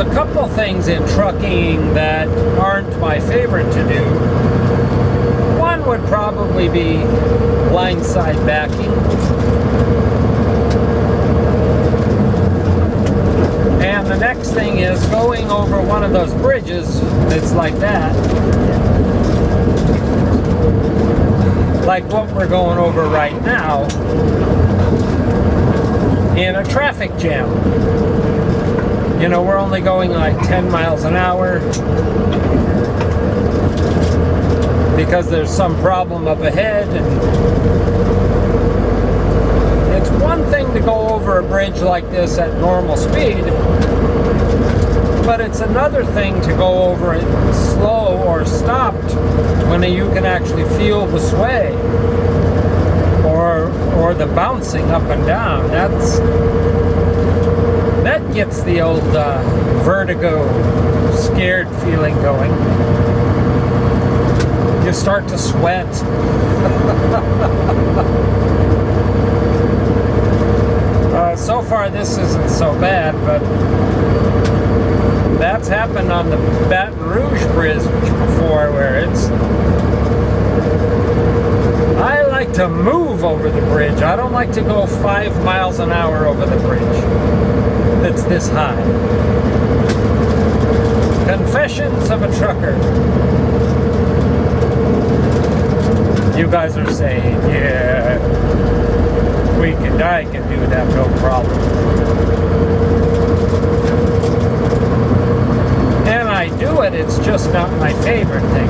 a couple things in trucking that aren't my favorite to do. One would probably be blindside backing. And the next thing is going over one of those bridges that's like that. Like what we're going over right now in a traffic jam. You know, we're only going like 10 miles an hour because there's some problem up ahead. And it's one thing to go over a bridge like this at normal speed, but it's another thing to go over it slow or stopped when you can actually feel the sway or the bouncing up and down. That gets the old vertigo, scared feeling going. You start to sweat. So far this isn't so bad, but that's happened on the Baton Rouge Bridge before, where I like to move over the bridge. I don't like to go 5 miles an hour over the bridge that's this high. Confessions of a trucker. You guys are saying, yeah, I can do that, no problem. And I do it, it's just not my favorite thing.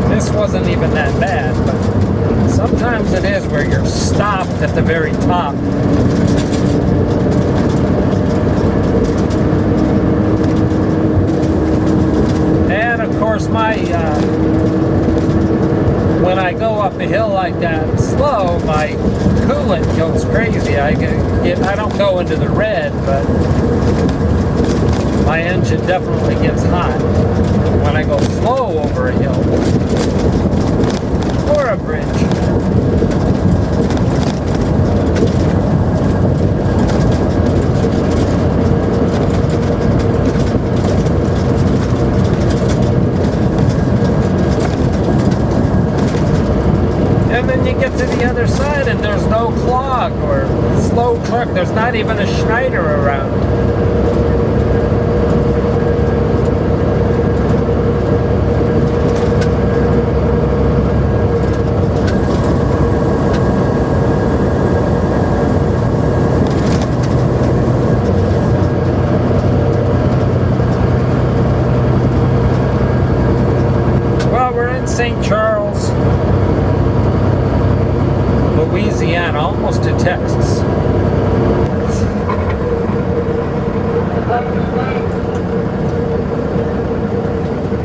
This wasn't even that bad, but sometimes it is where you're stopped at the very top. And of course when I go up a hill like that slow, my coolant goes crazy. I don't go into the red, but my engine definitely gets hot when I go slow over a hill or a bridge. And then you get to the other side and there's no clog or slow truck. There's not even a Schneider around. Well, we're in St. Charles, Louisiana, almost to Texas.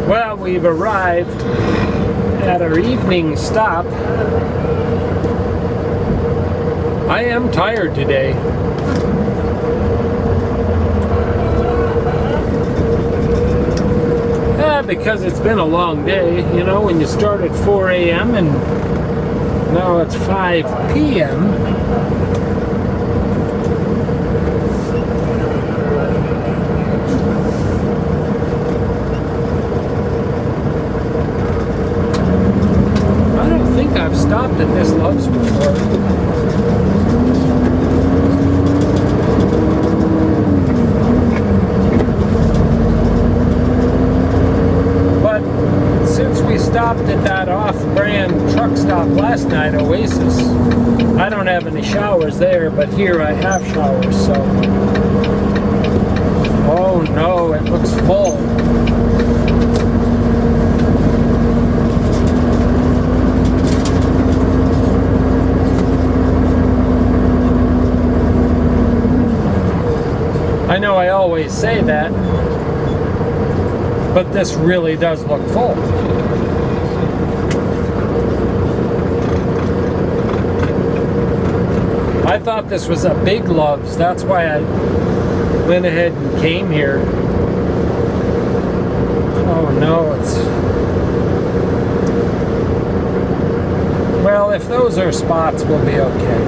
Well, we've arrived at our evening stop. I am tired today. Yeah, because it's been a long day. You know, when you start at 4 a.m. and now it's 5 p.m. I don't think I've stopped at this Love's before. But since we stopped at that off-brand truck stop last night, Oasis, I don't have any showers there, but here I have showers, so. Oh no, it looks full. I know I always say that, but this really does look full. I thought this was a Big Love's. That's why I went ahead and came here. Oh no, it's... Well, if those are spots, we'll be okay.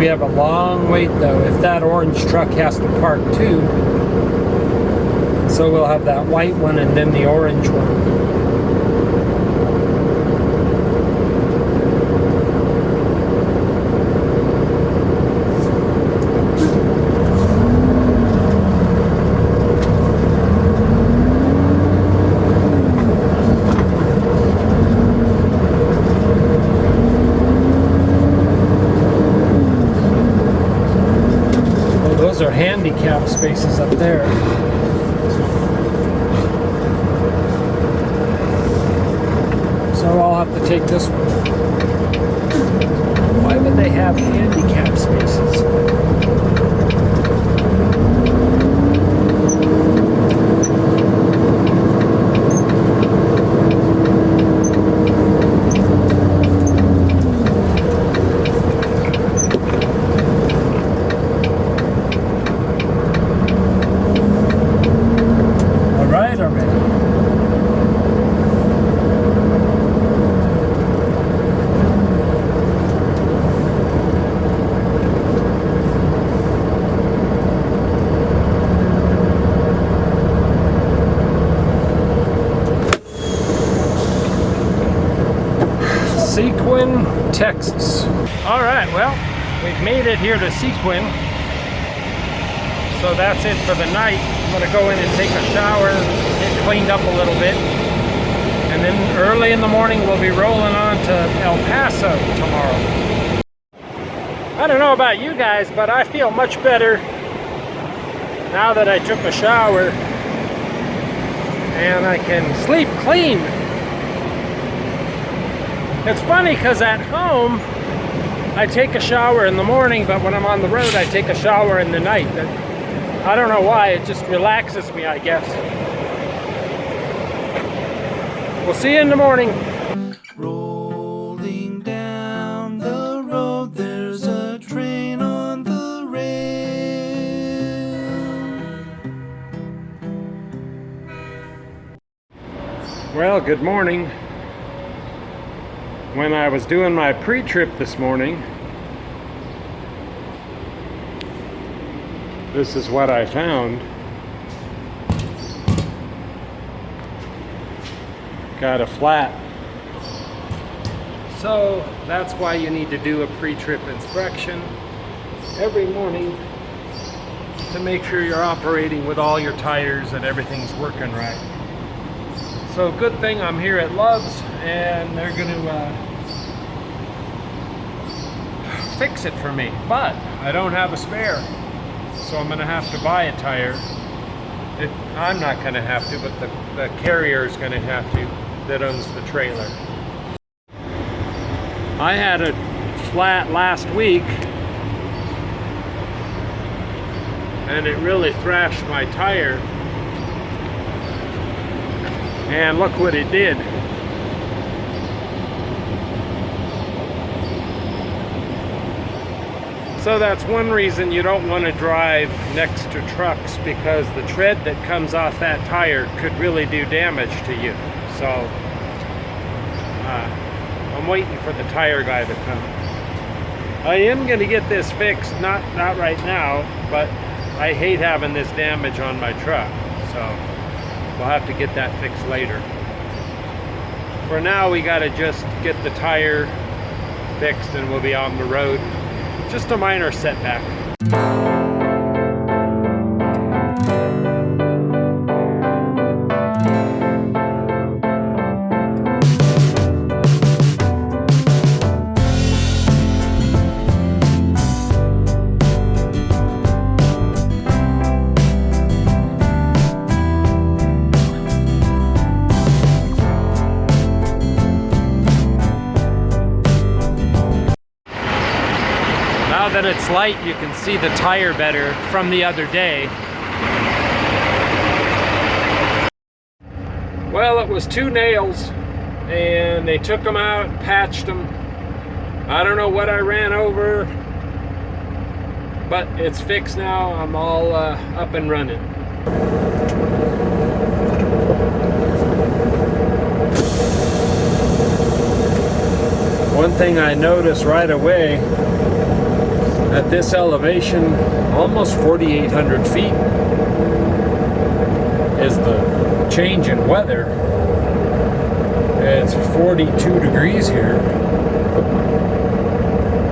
We have a long wait though, if that orange truck has to park too. So we'll have that white one and then the orange one. Those are handicap spaces up there. So I'll have to take this one. Why would they have handicap spaces? Sequin, Texas. All right, well, we've made it here to Sequin. So that's it for the night. I'm gonna go in and take a shower, get cleaned up a little bit. And then early in the morning, we'll be rolling on to El Paso tomorrow. I don't know about you guys, but I feel much better now that I took a shower and I can sleep clean. It's funny because at home I take a shower in the morning, but when I'm on the road I take a shower in the night. I don't know why, it just relaxes me, I guess. We'll see you in the morning. Rolling down the road, there's a train on the rail. Well, good morning. When I was doing my pre-trip this morning, this is what I found. Got a flat. So that's why you need to do a pre-trip inspection every morning to make sure you're operating with all your tires and everything's working right. So good thing I'm here at Love's and they're going to fix it for me, but I don't have a spare, so I'm going to have to buy a tire. I'm not going to have to, but the carrier is going to have to, that owns the trailer. I had a flat last week and it really thrashed my tire, and look what it did. So that's one reason you don't want to drive next to trucks, because the tread that comes off that tire could really do damage to you. So I'm waiting for the tire guy to come. I am going to get this fixed, not right now, but I hate having this damage on my truck, so we'll have to get that fixed later. For now, we got to just get the tire fixed and we'll be on the road. Just a minor setback. Now that it's light, you can see the tire better from the other day. Well, it was 2 nails and they took them out, patched them. I don't know what I ran over, but it's fixed now. I'm all up and running. One thing I noticed right away, At this elevation, almost 4,800 feet, is the change in weather. It's 42 degrees here.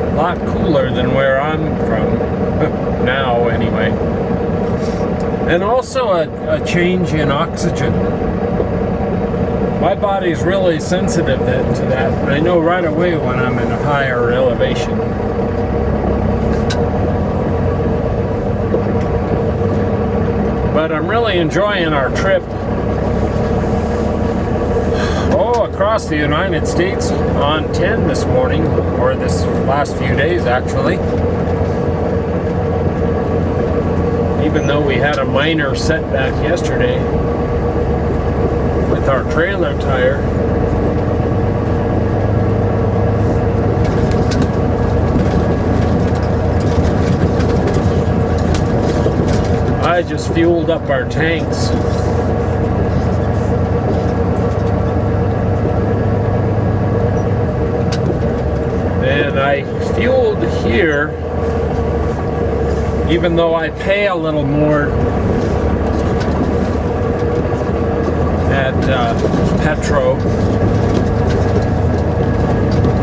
A lot cooler than where I'm from, now anyway. And also a change in oxygen. My body's really sensitive to that. I know right away when I'm in a higher elevation. But I'm really enjoying our trip. Oh, across the United States on 10 this morning, or this last few days actually. Even though we had a minor setback yesterday with our trailer tire. I just fueled up our tanks. And I fueled here, even though I pay a little more at Petro.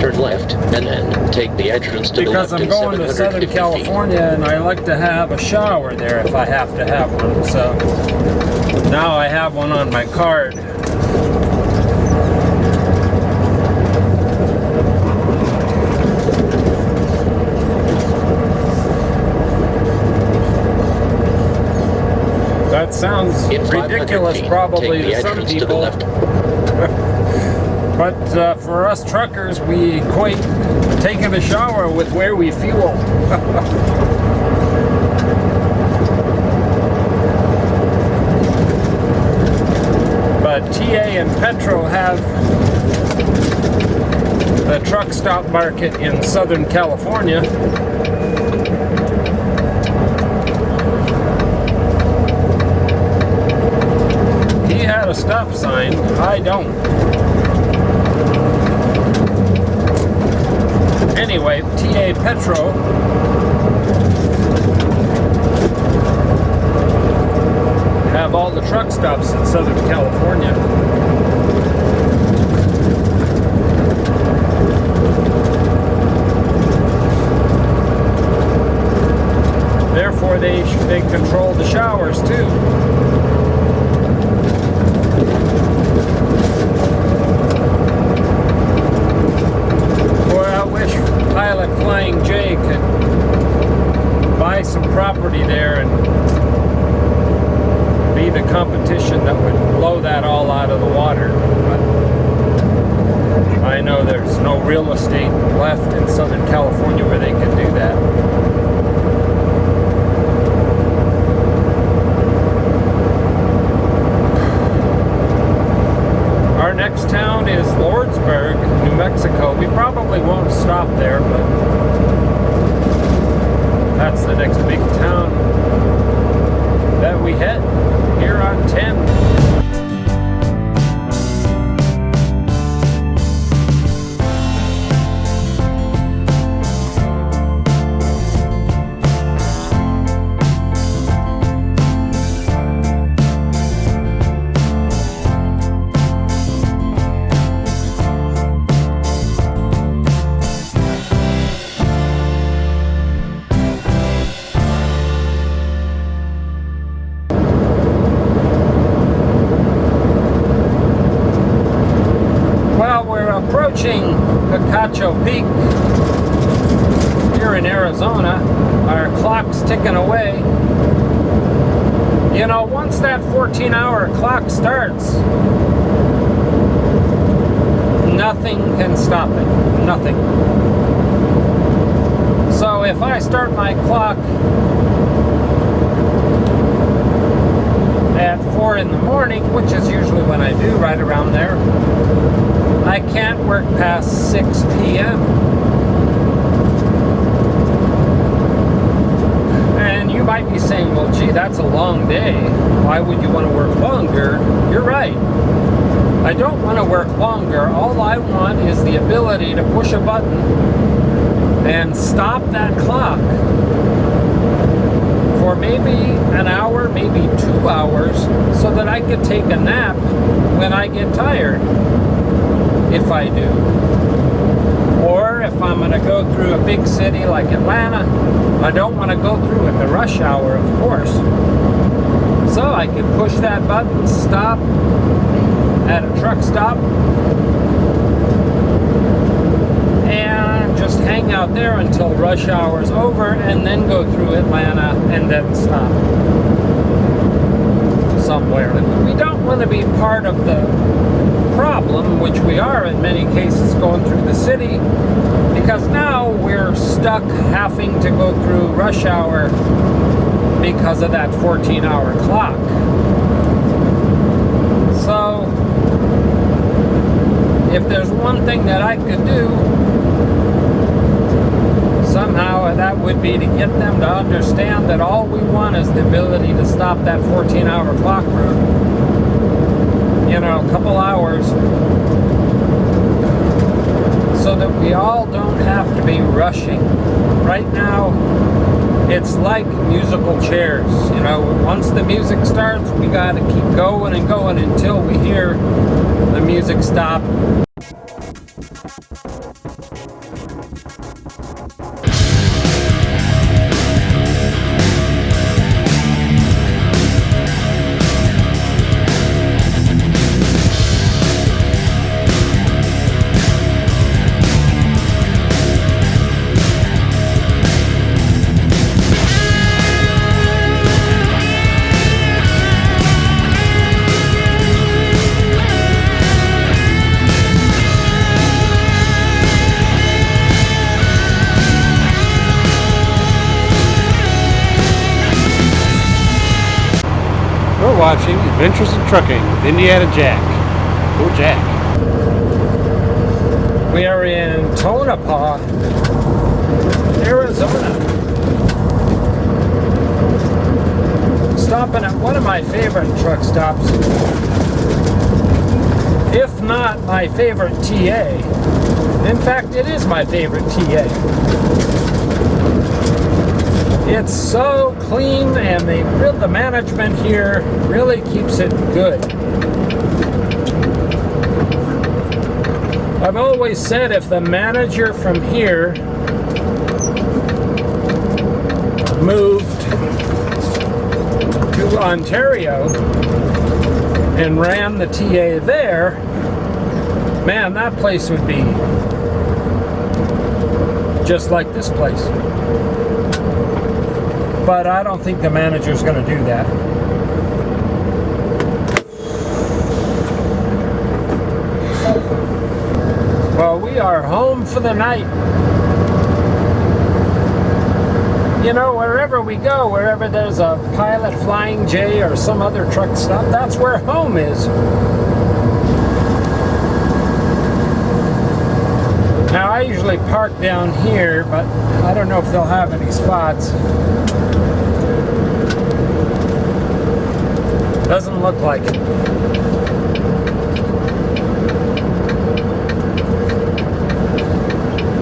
Turn left and then take the entrance to the Because left I'm in going to 750 Southern California and I like to have a shower there if I have to have one. So now I have one on my card. That sounds In 500 ridiculous feet, probably take the to some entrance to the people. left. But for us truckers, we equate taking a shower with where we fuel. But TA and Petro have the truck stop market in Southern California. He had a stop sign, I don't. Anyway, TA Petro have all the truck stops in Southern California. Therefore, they control the showers too. Pilot Flying J could buy some property there and be the competition that would blow that all out of the water. But I know there's no real estate left in Southern California where they could do that. Our next town is Lordsburg, New Mexico. We probably won't stop there, but that's the next big town that we hit here on 10. Picacho Peak here in Arizona. Our clock's ticking away. You know, once that 14-hour clock starts, nothing can stop it. Nothing. So if I start my clock at 4 in the morning, which is usually when I do, right around there, I can't work past 6 p.m. And you might be saying, well, gee, that's a long day. Why would you want to work longer? You're right. I don't want to work longer. All I want is the ability to push a button and stop that clock for maybe an hour, maybe 2 hours, so that I could take a nap when I get tired, if I do. Or if I'm going to go through a big city like Atlanta, I don't want to go through in the rush hour, of course. So I can push that button, stop at a truck stop, and just hang out there until rush hour's over, and then go through Atlanta and then stop somewhere. We don't want to be part of the problem, which we are in many cases going through the city, because now we're stuck having to go through rush hour because of that 14-hour clock. So if there's one thing that I could do, somehow that would be to get them to understand that all we want is the ability to stop that 14-hour clock for, you know, a couple hours, so that we all don't have to be rushing. Right now, it's like musical chairs. You know, once the music starts, we got to keep going and going until we hear the music stop. Watching Adventures in Trucking with Indiana Jack. Go Jack. We are in Tonopah, Arizona. Stopping at one of my favorite truck stops. If not my favorite TA. In fact, it is my favorite TA. It's so clean, and the management here really keeps it good. I've always said if the manager from here moved to Ontario and ran the TA there, man, that place would be just like this place. But I don't think the manager's going to do that. Well, we are home for the night. You know, wherever we go, wherever there's a Pilot Flying J or some other truck stop, that's where home is. Now, I usually park down here, but I don't know if they'll have any spots. Doesn't look like it.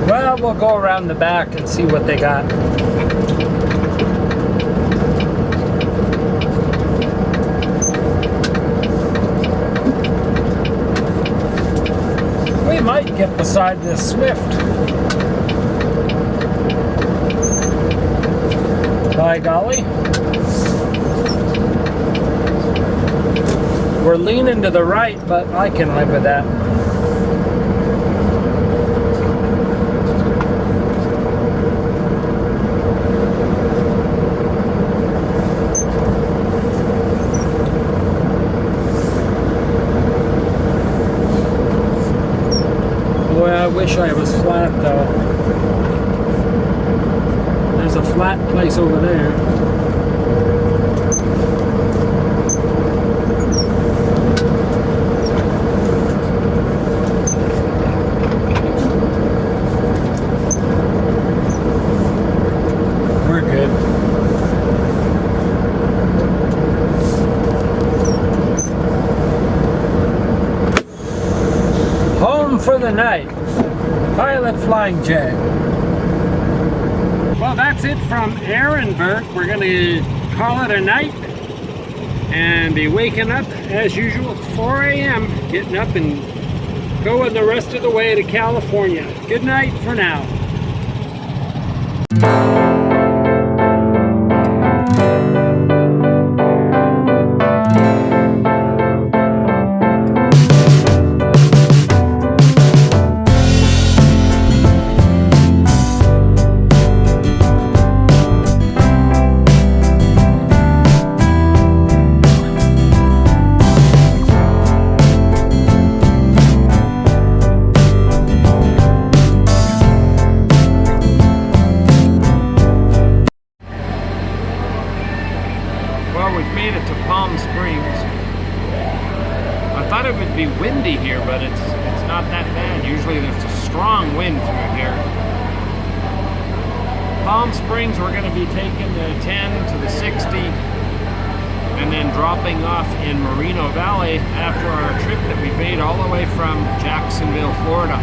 Well, we'll go around the back and see what they got. We might get beside this Swift. By golly. We're leaning to the right, but I can live with that. Boy, I wish I was flat though. There's a flat place over there. for the night. Pilot Flying J. Well, that's it from Ehrenberg. We're going to call it a night and be waking up as usual at 4 a.m. Getting up and going the rest of the way to California. Good night for now. We've made it to Palm Springs. I thought it would be windy here, but it's not that bad. Usually there's a strong wind through here. Palm Springs, we're going to be taking the 10 to the 60 and then dropping off in Moreno Valley after our trip that we made all the way from Jacksonville, Florida.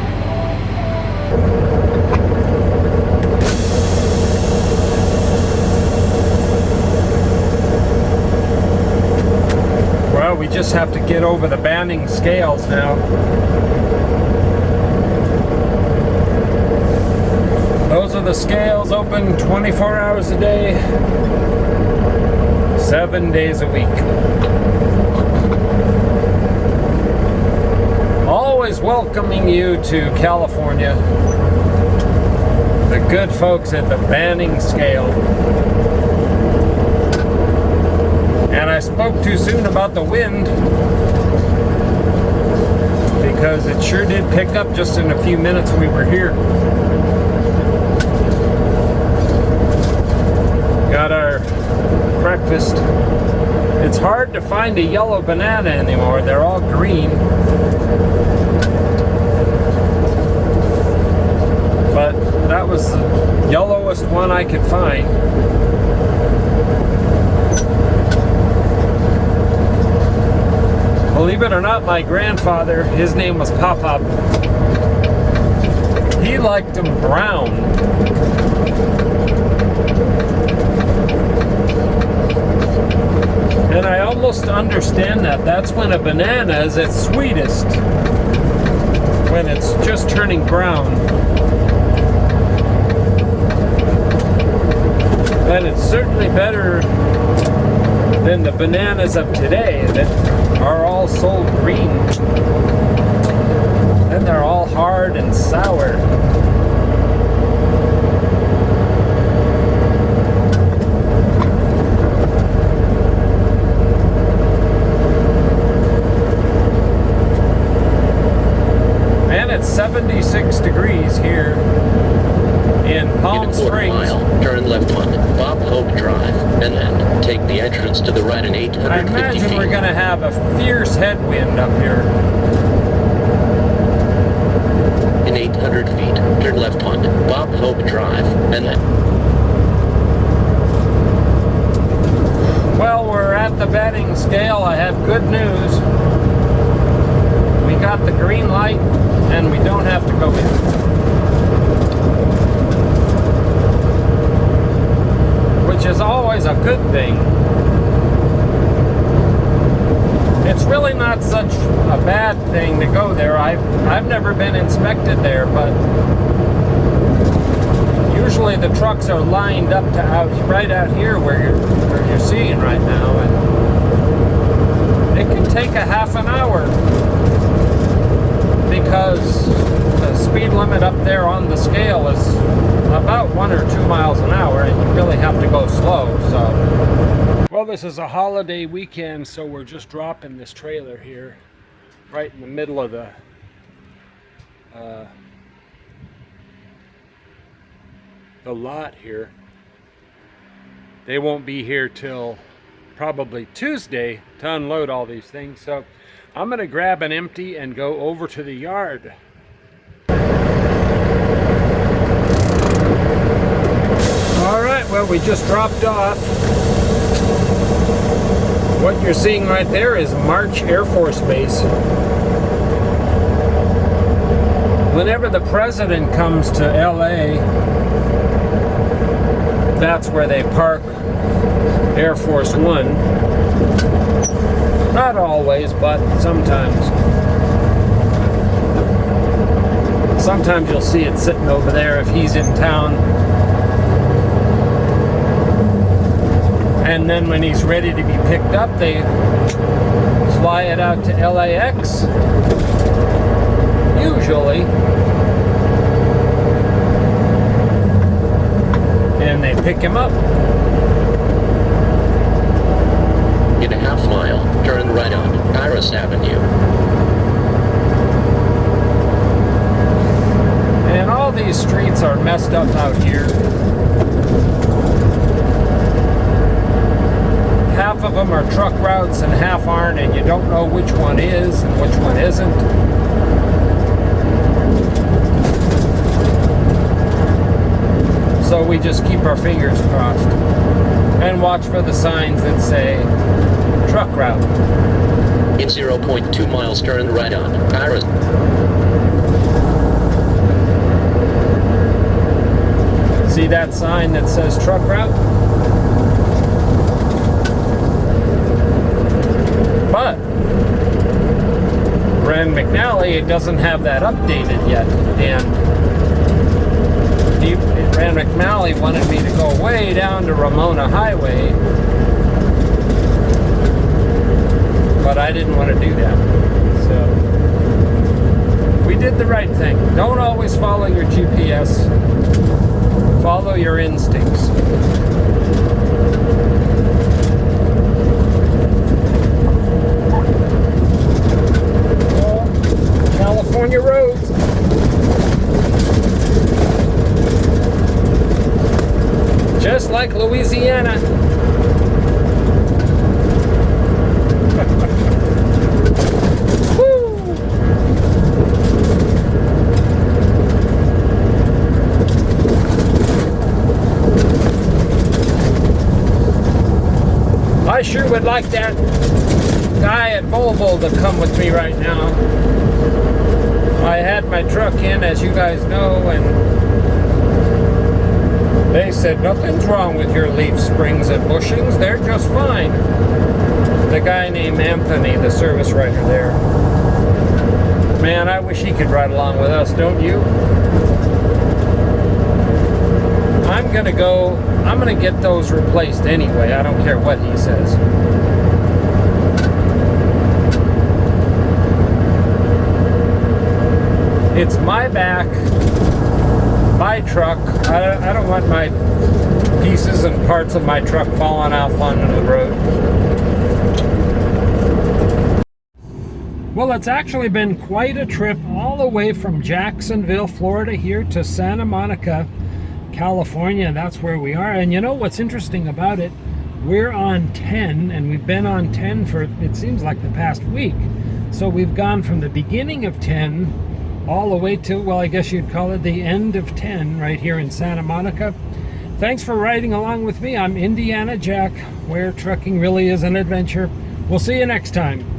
Well, we just have to get over the banning scales now. Those are the scales, open 24 hours a day, 7 days a week. Always welcoming you to California. The good folks at the banning scale. And I spoke too soon about the wind because it sure did pick up just in a few minutes we were here. Got our breakfast. It's hard to find a yellow banana anymore. They're all green. But that was the yellowest one I could find. Believe it or not, my grandfather, his name was Papa. He liked them brown. And I almost understand that. That's when a banana is its sweetest. When it's just turning brown. And it's certainly better than the bananas of today that are all sold green. Then they're all hard and sour. And it's 76 degrees here in Palm In a quarter Springs. mile, turn left on Bob Hope Drive, and then take the entrance to the right in I 850 imagine feet. we're going to have a fierce headwind up here. In 800 feet, turn left on Bob Hope Drive, and then... Well, we're at the betting scale. I have good news. We got the green light and we don't have to go in. Which is always a good thing. It's really not such a bad thing to go there. I've never been inspected there, but usually the trucks are lined up to right out here where you're seeing right now, and it can take a half an hour because the speed limit up there on the scale is about 1 or 2 miles an hour, and you really have to go slow. So, well, this is a holiday weekend, so we're just dropping this trailer here right in the middle of the lot here. They won't be here till probably Tuesday to unload all these things, so I'm gonna grab an empty and go over to the yard. Alright, well, we just dropped off. What you're seeing right there is March Air Force Base. Whenever the president comes to LA, that's where they park Air Force One. Not always, but sometimes. Sometimes you'll see it sitting over there if he's in town. And then when he's ready to be picked up, they fly it out to LAX, usually, and they pick him up. In a half mile, turn right on Iris Avenue. And all these streets are messed up out here. Half of them are truck routes and half aren't, and you don't know which one is and which one isn't. So we just keep our fingers crossed and watch for the signs that say truck route. In 0.2 miles, turn right on Iris. See that sign that says truck route? But Rand McNally, it doesn't have that updated yet, and Rand McNally wanted me to go way down to Ramona Highway, but I didn't want to do that. So we did the right thing. Don't always follow your GPS. Follow your instincts. Oh, California roads. Just like Louisiana. Woo! I sure would like that guy at Volvo to come with me right now. I had my truck in, as you guys know, and they said nothing's wrong with your leaf springs and bushings. They're just fine. The guy named Anthony, the service writer there. Man, I wish he could ride along with us, don't you? I'm gonna get those replaced anyway. I don't care what he says. It's my back, my truck. I don't want my pieces and parts of my truck falling off onto the road. Well, it's actually been quite a trip all the way from Jacksonville, Florida here to Santa Monica, California. That's where we are. And you know what's interesting about it? We're on 10, and we've been on 10 for, it seems like, the past week. So we've gone from the beginning of 10 all the way to, well, I guess you'd call it the end of 10 right here in Santa Monica. Thanks for riding along with me. I'm Indiana Jack, where trucking really is an adventure. We'll see you next time.